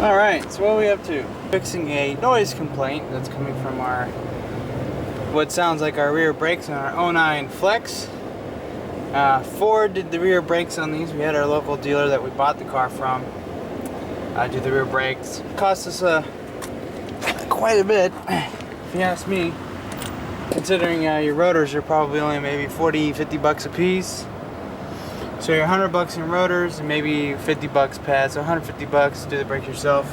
Alright, so what are we up to? Fixing a noise complaint that's coming from our, what sounds like our rear brakes on our 09 Flex. Ford did the rear brakes on these. We had our local dealer that we bought the car from do the rear brakes. It cost us quite a bit, if you ask me. Considering your rotors are probably only maybe 40-50 bucks a piece. So you're 100 bucks in rotors and maybe 50 bucks pads, so 150 bucks to do the brake yourself.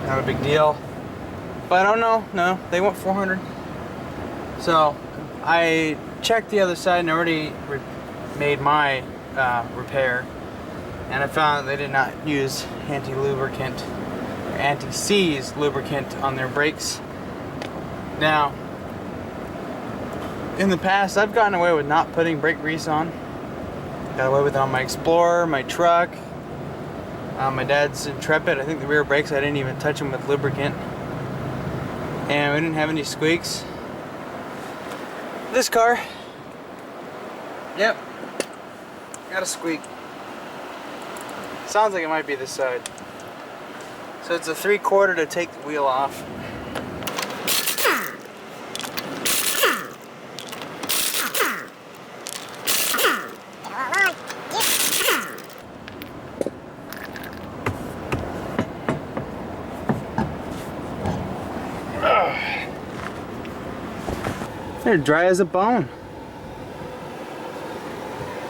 Not a big deal. But I don't know, no, they want 400. So I checked the other side and already made my repair, and I found they did not use anti-lubricant or anti-seize lubricant on their brakes. Now, in the past, I've gotten away with not putting brake grease on. Got away with it on my Explorer, my truck, my dad's Intrepid. I think the rear brakes, I didn't even touch them with lubricant. And we didn't have any squeaks. This car, yep, got a squeak. Sounds like it might be this side. So it's a 3/4 to take the wheel off. They're dry as a bone.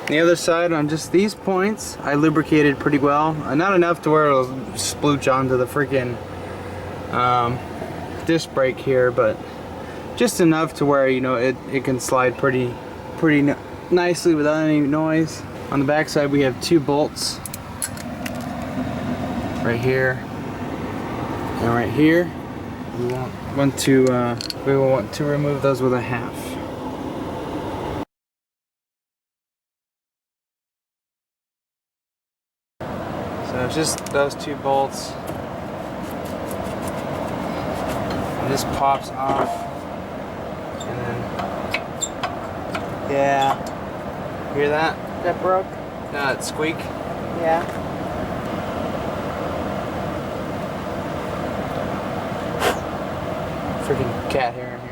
The other side, on just these points, I lubricated pretty well. Not enough to where it'll splooch onto the freaking disc brake here, but just enough to where, you know, it can slide pretty nicely without any noise. On the back side, we have 2 bolts right here and right here. We will want to remove those with a half. So it's just those 2 bolts. And this pops off. And then, yeah. Hear that? That broke? That squeak? Yeah. Freaking cat hair in here.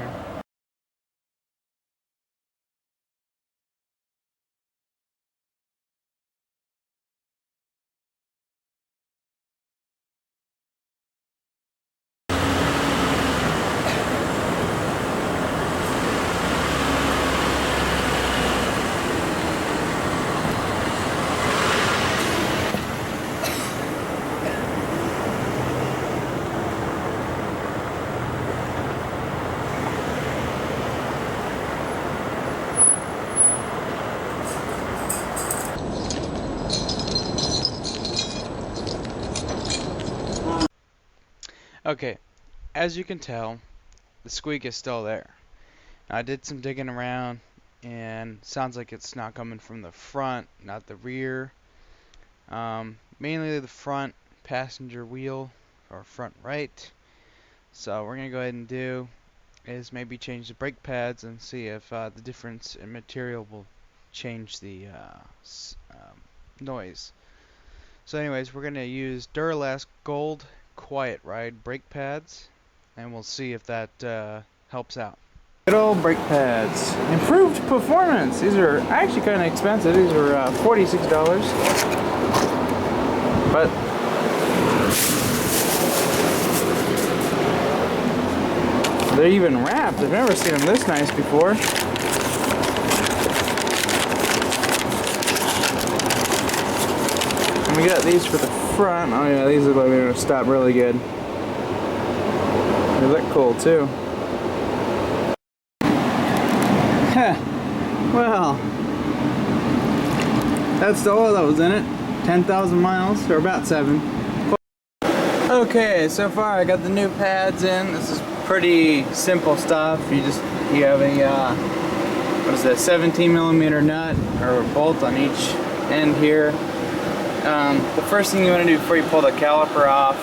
Okay, as you can tell, the squeak is still there. I did some digging around, and sounds like it's not coming from the front, not the rear. Mainly the front passenger wheel, or front right. So what we're going to go ahead and do is maybe change the brake pads and see if the difference in material will change the noise. So anyways, we're going to use Duralast Gold Quiet Ride brake pads, and we'll see if that helps out. Good old brake pads. Improved performance. These are actually kind of expensive. These are $46. But they're even wrapped. I've never seen them this nice before. And we got these for the front. Oh yeah, these look like they're gonna stop really good. They look cool too. Heh. Well, that's the oil that was in it. 10,000 miles, or about 7. Okay, so far I got the new pads in. This is pretty simple stuff. You have a what is that, 17mm nut or bolt on each end here. The first thing you want to do before you pull the caliper off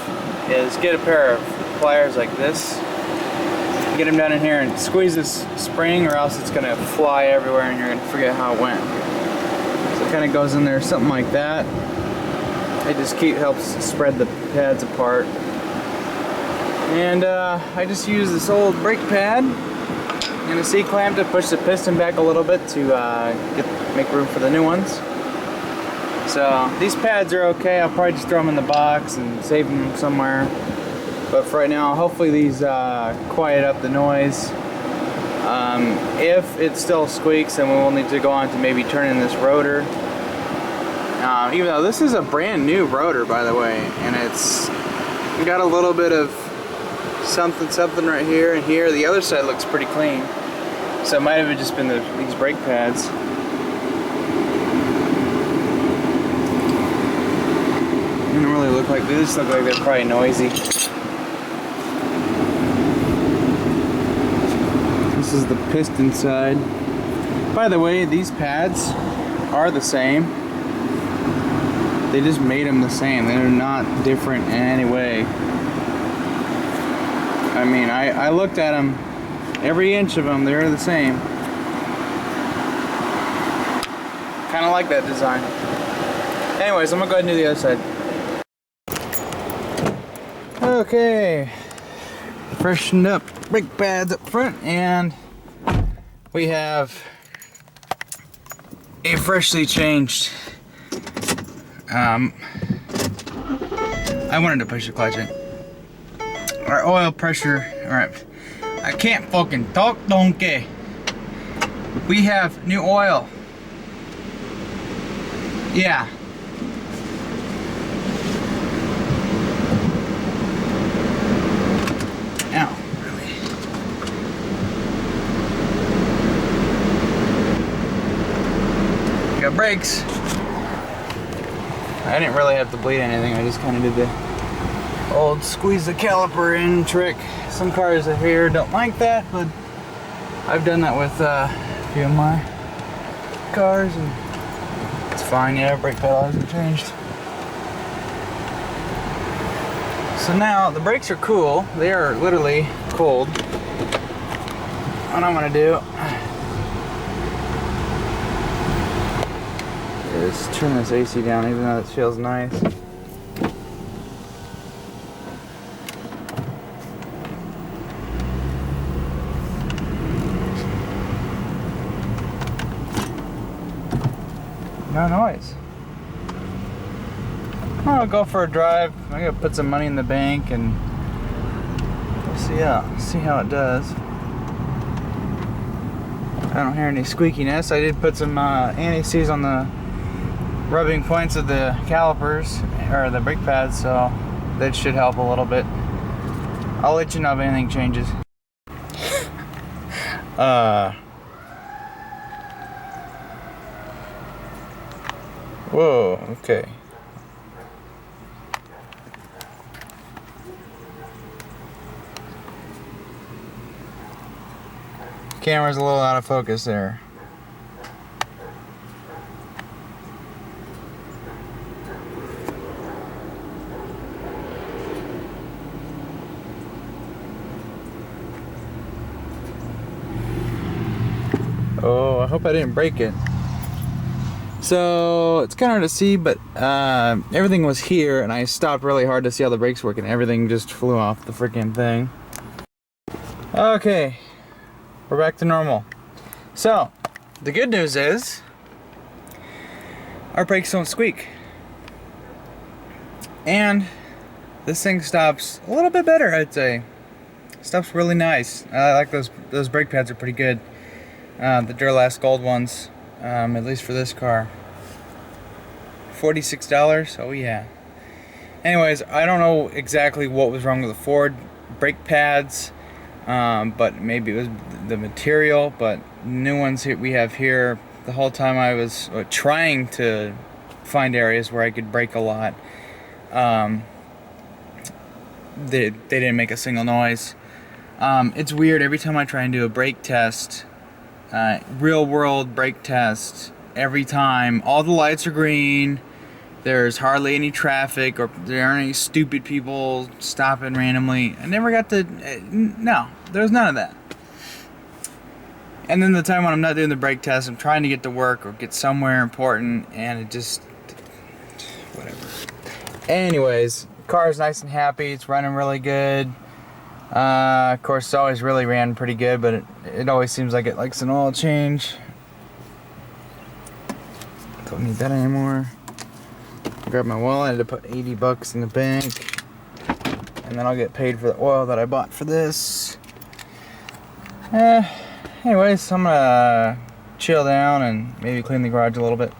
is get a pair of pliers like this. Get them down in here and squeeze this spring, or else it's going to fly everywhere and you're going to forget how it went. So it kind of goes in there something like that. It just helps spread the pads apart. And I just use this old brake pad and a C-clamp to push the piston back a little bit to make room for the new ones. So these pads are okay. I'll probably just throw them in the box and save them somewhere. But for right now, hopefully these quiet up the noise. If it still squeaks, then we will need to go on to maybe turn in this rotor. Even though this is a brand new rotor, by the way, and it's got a little bit of something right here and here. The other side looks pretty clean, so it might have just been these brake pads. They don't really look like, they just look like they're probably noisy. This is the piston side. By the way, these pads are the same. They just made them the same. They're not different in any way. I mean, I looked at them, every inch of them, they're the same. Kind of like that design. Anyways, I'm gonna go ahead and do the other side. Okay, freshened up brake pads up front, and we have a freshly changed. I wanted to push the clutch in. Our oil pressure, alright, I can't fucking talk, donkey. We have new oil. Yeah. Ow, really? Got brakes. I didn't really have to bleed anything, I just kind of did the old squeeze the caliper in trick. Some cars here don't like that, but I've done that with a few of my cars, and it's fine. Yeah, brake pedal hasn't changed. So now the brakes are cool. They are literally cold. What I'm gonna do is turn this AC down, even though it feels nice. No noise. I'll go for a drive. I'm gonna put some money in the bank and we'll see how it does. I don't hear any squeakiness. I did put some anti-seize on the rubbing points of the calipers or the brake pads, so that should help a little bit. I'll let you know if anything changes. Whoa, okay. Camera's a little out of focus there. Oh, I hope I didn't break it. So it's kind of hard to see, but everything was here, and I stopped really hard to see how the brakes work, and everything just flew off the freaking thing. Okay, we're back to normal. So the good news is our brakes don't squeak, and this thing stops a little bit better, I'd say. Stops really nice. I like those brake pads are pretty good. The Duralast Gold ones. At least for this car. $46, oh yeah. Anyways, I don't know exactly what was wrong with the Ford brake pads, but maybe it was the material, but new ones we have here, the whole time I was trying to find areas where I could brake a lot, they didn't make a single noise. It's weird, every time I try and do a brake test, real world brake test, every time all the lights are green, there's hardly any traffic, or there aren't any stupid people stopping randomly. I never got to, no, there was none of that. And then the time when I'm not doing the brake test, I'm trying to get to work or get somewhere important, and it just, whatever. Anyways, car's nice and happy. It's running really good. Of course, it's always really ran pretty good, but it always seems like it likes an oil change. Don't need that anymore. Grab my wallet. I had to put 80 bucks in the bank, and then I'll get paid for the oil that I bought for this. Anyways, I'm gonna chill down and maybe clean the garage a little bit.